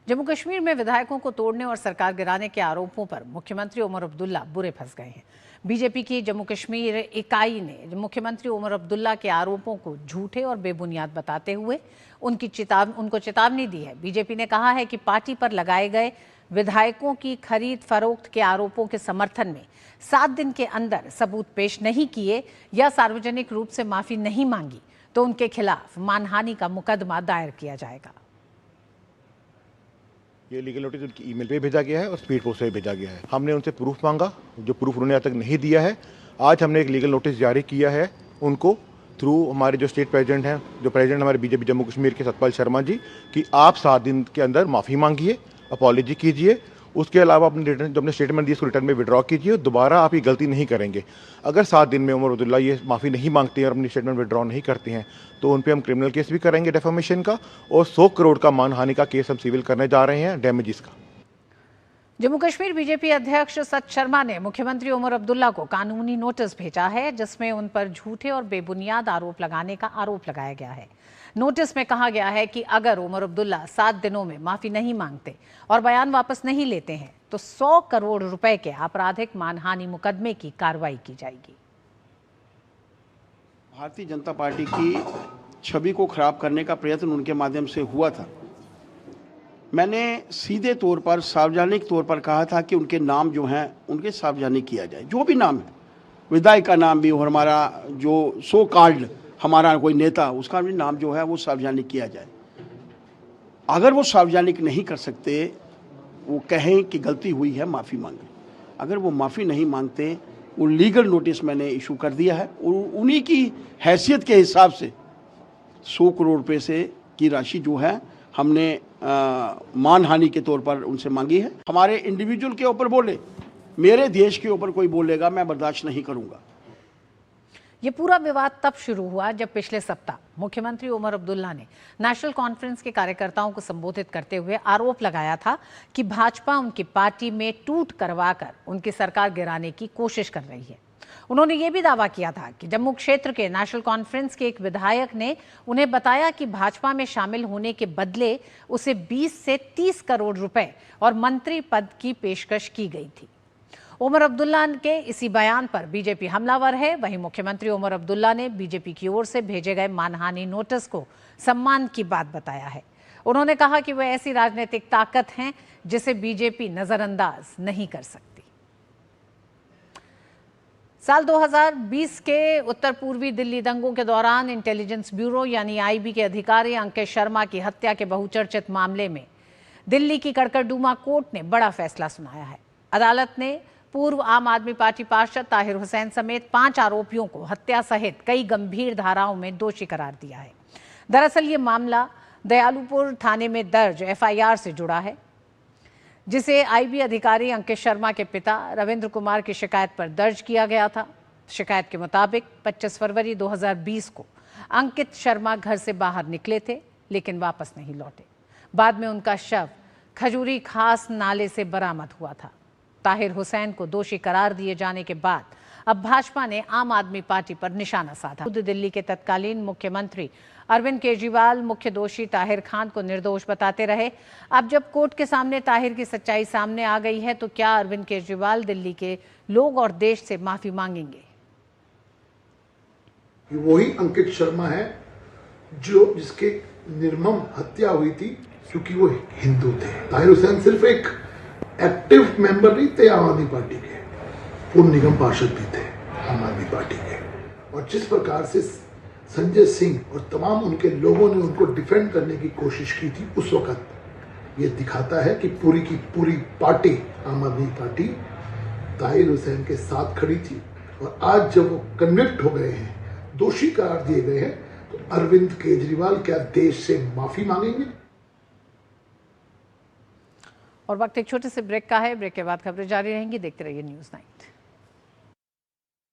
जम्मू कश्मीर में विधायकों को तोड़ने और सरकार गिराने के आरोपों पर मुख्यमंत्री उमर अब्दुल्ला बुरे फंस गए हैं। बीजेपी की जम्मू कश्मीर इकाई ने मुख्यमंत्री उमर अब्दुल्ला के आरोपों को झूठे और बेबुनियाद बताते हुए उनको चेतावनी दी है। बीजेपी ने कहा है कि पार्टी पर लगाए गए विधायकों की खरीद फरोख्त के आरोपों के समर्थन में 7 दिन के अंदर सबूत पेश नहीं किए या सार्वजनिक रूप से माफी नहीं मांगी तो उनके खिलाफ मानहानि का मुकदमा दायर किया जाएगा। ये लीगल नोटिस उनकी ईमेल पे भेजा गया है और स्पीड पोस्ट से भेजा गया है। हमने उनसे प्रूफ मांगा, जो प्रूफ उन्होंने आज तक नहीं दिया है। आज हमने एक लीगल नोटिस जारी किया है उनको थ्रू हमारे जो स्टेट प्रेसिडेंट हैं, जो प्रेसिडेंट हमारे बीजेपी जम्मू कश्मीर के सतपाल शर्मा जी, कि आप 7 दिन के अंदर माफ़ी मांगिए, अपॉलॉजी कीजिए। उसके अलावा अपने रिटर्न जो अपने स्टेटमेंट दी उसको रिटर्न में विड्रॉ कीजिए, दोबारा आप ये गलती नहीं करेंगे। अगर 7 दिन में उमर अब्दुल्ला ये माफ़ी नहीं मांगते हैं और अपनी स्टेटमेंट विड्रॉ नहीं करते हैं तो उन पर हम क्रिमिनल केस भी करेंगे डेफेमेशन का, और 100 करोड़ का मानहानि का केस हम सिविल करने जा रहे हैं, डैमेजेस का। जम्मू कश्मीर बीजेपी अध्यक्ष सत शर्मा ने मुख्यमंत्री उमर अब्दुल्ला को कानूनी नोटिस भेजा है, जिसमें उन पर झूठे और बेबुनियाद आरोप लगाने का आरोप लगाया गया है। नोटिस में कहा गया है कि अगर उमर अब्दुल्ला 7 दिनों में माफी नहीं मांगते और बयान वापस नहीं लेते हैं तो 100 करोड़ रुपए के आपराधिक मानहानि मुकदमे की कार्रवाई की जाएगी। भारतीय जनता पार्टी की छवि को खराब करने का प्रयत्न उनके माध्यम से हुआ था। मैंने सीधे तौर पर सार्वजनिक तौर पर कहा था कि उनके नाम जो हैं उनके सार्वजनिक किया जाए, जो भी नाम है, विधायक का नाम भी और हमारा जो सो कॉल्ड हमारा कोई नेता उसका भी नाम जो है वो सार्वजनिक किया जाए। अगर वो सार्वजनिक नहीं कर सकते, वो कहें कि गलती हुई है, माफ़ी मांगे। अगर वो माफ़ी नहीं मांगते, वो लीगल नोटिस मैंने इशू कर दिया है और उन्हीं की हैसियत के हिसाब से 100 करोड़ रुपये से की राशि जो है हमने मानहानि के तौर पर उनसे मांगी है। हमारे इंडिविजुअल के ऊपर बोले, मेरे देश के ऊपर कोई बोलेगा मैं बर्दाश्त नहीं करूंगा। ये पूरा विवाद तब शुरू हुआ जब पिछले सप्ताह मुख्यमंत्री उमर अब्दुल्ला ने नेशनल कॉन्फ्रेंस के कार्यकर्ताओं को संबोधित करते हुए आरोप लगाया था कि भाजपा उनकी पार्टी में टूट करवाकर उनकी सरकार गिराने की कोशिश कर रही है। उन्होंने ये भी दावा किया था कि जम्मू क्षेत्र के नेशनल कॉन्फ्रेंस के एक विधायक ने उन्हें बताया कि भाजपा में शामिल होने के बदले उसे 20 से 30 करोड़ रुपए और मंत्री पद की पेशकश की गई थी। उमर अब्दुल्ला के इसी बयान पर बीजेपी हमलावर है। वहीं मुख्यमंत्री उमर अब्दुल्ला ने बीजेपी की ओर से भेजे गए मानहानि नोटिस को सम्मान की बात बताया है। उन्होंने कहा कि वह ऐसी राजनीतिक ताकत हैं जिसे बीजेपी नजरअंदाज नहीं कर सकती। साल 2020 के उत्तर पूर्वी दिल्ली दंगों के दौरान इंटेलिजेंस ब्यूरो यानी आईबी के अधिकारी अंकित शर्मा की हत्या के बहुचर्चित मामले में दिल्ली की कड़कड़डूमा कोर्ट ने बड़ा फैसला सुनाया है। अदालत ने पूर्व आम आदमी पार्टी पार्षद ताहिर हुसैन समेत 5 आरोपियों को हत्या सहित कई गंभीर धाराओं में दोषी करार दिया है। दरअसल ये मामला दयालुपुर थाने में दर्ज एफआईआर से जुड़ा है, जिसे आईबी अधिकारी अंकित शर्मा के पिता रविंद्र कुमार की शिकायत पर दर्ज किया गया था। शिकायत के मुताबिक 25 फरवरी 2020 को अंकित शर्मा घर से बाहर निकले थे लेकिन वापस नहीं लौटे। बाद में उनका शव खजूरी खास नाले से बरामद हुआ था। ताहिर हुसैन को दोषी करार दिए जाने के बाद अब भाजपा ने आम आदमी पार्टी पर निशाना साधा। दिल्ली के तत्कालीन मुख्यमंत्री अरविंद केजरीवाल मुख्य दोषी ताहिर खान को निर्दोष बताते रहे। अब जब कोर्ट के सामने ताहिर की सच्चाई सामने आ गई है तो क्या अरविंद केजरीवाल दिल्ली के लोग और देश से माफी मांगेंगे? वही अंकित शर्मा है जिसके निर्मम हत्या हुई थी क्योंकि वो हिंदू थे। ताहिर हुसैन सिर्फ एक एक्टिव मेंबर नहीं थे आम आदमी पार्टी के, पूर्व निगम पार्षद भी थे आम आदमी पार्टी के। और जिस प्रकार से संजय सिंह और तमाम उनके लोगों ने उनको डिफेंड करने की कोशिश की थी उस वक्त, ये दिखाता है कि पूरी की पूरी पार्टी आम आदमी पार्टी ताहिर हुसैन के साथ खड़ी थी। और आज जब वो कन्विक्ट हो गए हैं, दोषी करार दिए गए हैं, तो अरविंद केजरीवाल क्या देश से माफी मांगेंगे? और वक्त एक छोटे से ब्रेक का है। ब्रेक के बाद खबरें जारी रहेंगी। देखते रहिए न्यूज़ 9।